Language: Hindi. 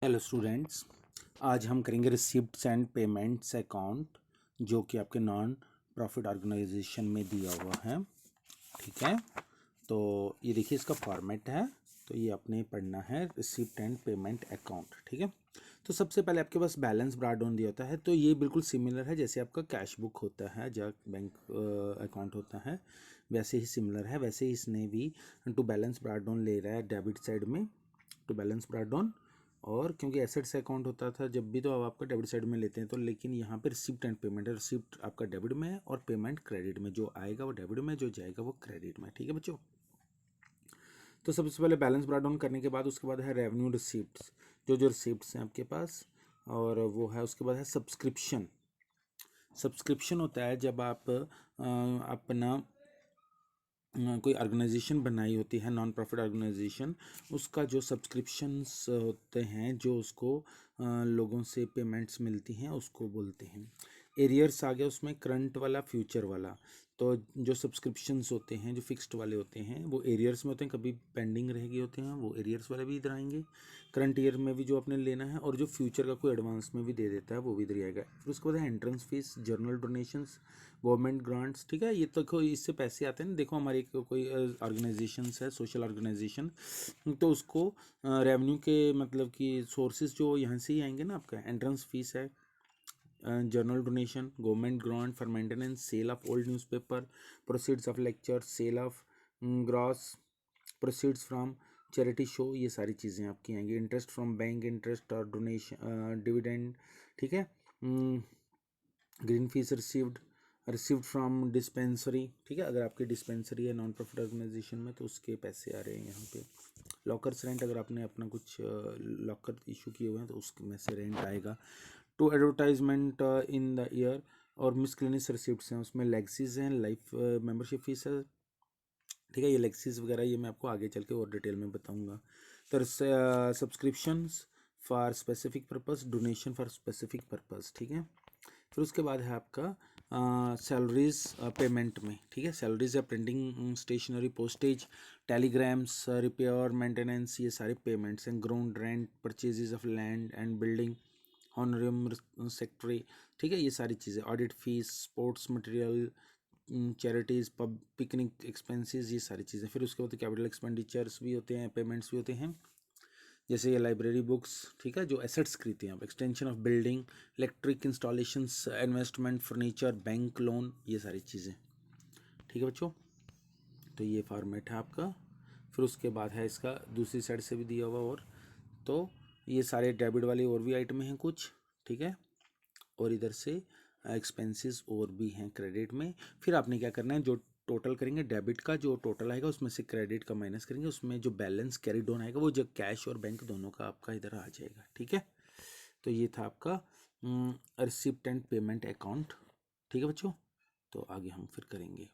हेलो स्टूडेंट्स, आज हम करेंगे रिसिप्ट्स एंड पेमेंट्स अकाउंट जो कि आपके नॉन प्रॉफिट ऑर्गेनाइजेशन में दिया हुआ है। ठीक है, तो ये देखिए इसका फॉर्मेट है। तो ये आपने पढ़ना है रिसिप्ट एंड पेमेंट अकाउंट। ठीक है, तो सबसे पहले आपके पास बैलेंस ब्रॉट डाउन दिया होता है। तो ये बिल्कुल सिमिलर है जैसे आपका कैश बुक होता है या बैंक अकाउंट होता है, वैसे ही सिमिलर है। वैसे ही इसने भी टू बैलेंस ब्रॉट डाउन ले रहा है डेबिट साइड में, टू बैलेंस ब्रॉट डाउन। और क्योंकि एसेट्स अकाउंट होता था जब भी, तो अब आपका डेबिट साइड में लेते हैं। तो लेकिन यहाँ पे रिसिप्ट एंड पेमेंट है, रिसिप्ट आपका डेबिट में है और पेमेंट क्रेडिट में। जो आएगा वो डेबिट में, जो जाएगा वो क्रेडिट में। ठीक है बच्चों, तो सबसे पहले बैलेंस ब्रॉट डाउन करने के बाद उसके बाद है रेवेन्यू रिसिप्ट्स, जो जो रिसिप्ट्स हैं आपके पास, और वो है। उसके बाद है सब्सक्रिप्शन। सब्सक्रिप्शन होता है जब आप अपना कोई ऑर्गेनाइजेशन बनाई होती है, नॉन प्रॉफिट ऑर्गेनाइजेशन, उसका जो सब्सक्रिप्शंस होते हैं, जो उसको लोगों से पेमेंट्स मिलती हैं, उसको बोलते हैं। एरियर्स आ गया उसमें, करंट वाला, फ्यूचर वाला। तो जो सब्सक्रिप्शंस होते हैं जो फिक्स्ड वाले होते हैं वो एरियर्स में होते हैं, कभी पेंडिंग रह गए होते हैं, वो एरियर्स वाले भी इधर आएंगे। करंट ईयर में भी जो आपने लेना है, और जो फ्यूचर का कोई एडवांस में भी दे देता है वो भी इधर ही आएगा। फिर उसके बाद है entrance fees, journal donations, government grants. ठीक है, ये तो देखो इससे पैसे आते हैं। देखो हमारी कोई ऑर्गेनाइजेशन है, सोशल ऑर्गेनाइजेशन, तो उसको रेवेन्यू के मतलब कि सोर्सेज जो यहाँ से ही आएंगे ना। आपका एंट्रेंस फीस है, general donation, government grant for maintenance, sale of old newspaper, proceeds of lecture, sale of grass, proceeds from charity show, ये सारी चीज़ें आपकी आएंगी। इंटरेस्ट फ्रॉम बैंक इंटरेस्ट और डोनेशन, डिविडेंड। ठीक है, green fees received from dispensary. ठीक है, अगर आपकी डिस्पेंसरी है नॉन प्रॉफिट ऑर्गेनाइजेशन में तो उसके पैसे आ रहे हैं यहाँ पे। लॉकर्स रेंट, अगर आपने अपना कुछ लॉकर इशू किए हुए हैं तो उसमें से रेंट आएगा। To advertisement in the year, और मिसक्लेनियस रिसिप्ट्स हैं, उसमें लेगसीज हैं, लाइफ मेंबरशिप फीस है। ठीक है, ये लेगसीज वगैरह ये मैं आपको आगे चल के और डिटेल में बताऊंगा। तो subscriptions for specific purpose, donation for specific purpose. ठीक है, फिर उसके बाद है आपका सैलरीज पेमेंट में। ठीक है, सैलरीज है, printing stationery, postage, telegrams, repair maintenance, ये सारे पेमेंट्स हैं। Ground rent, purchases of land and building, honorarium secretary. ठीक है, ये सारी चीज़ें। Audit fees, sports material, charities, pub picnic expenses, ये सारी चीज़ें। फिर उसके बाद कैपिटल एक्सपेंडिचर्स भी होते हैं, पेमेंट्स भी होते हैं, जैसे ये लाइब्रेरी बुक्स। ठीक है, जो एसेट्स खरीदते हैं आप, extension of building, electric installations, investment, furniture, bank loan, ये सारी चीज़ें। ठीक है बच्चों, तो ये फॉर्मेट है आपका। फिर उसके बाद है इसका दूसरी साइड से भी दिया हुआ, और तो ये सारे डेबिट वाले और भी आइटम हैं कुछ। ठीक है, और इधर से एक्सपेंसेस और भी हैं क्रेडिट में। फिर आपने क्या करना है, जो टोटल करेंगे डेबिट का जो टोटल आएगा उसमें से क्रेडिट का माइनस करेंगे, उसमें जो बैलेंस कैरी डाउन आएगा वो जो कैश और बैंक दोनों का आपका इधर आ जाएगा। ठीक है, तो ये था आपका रिसिप्ट एंड पेमेंट अकाउंट। ठीक है बच्चों, तो आगे हम फिर करेंगे।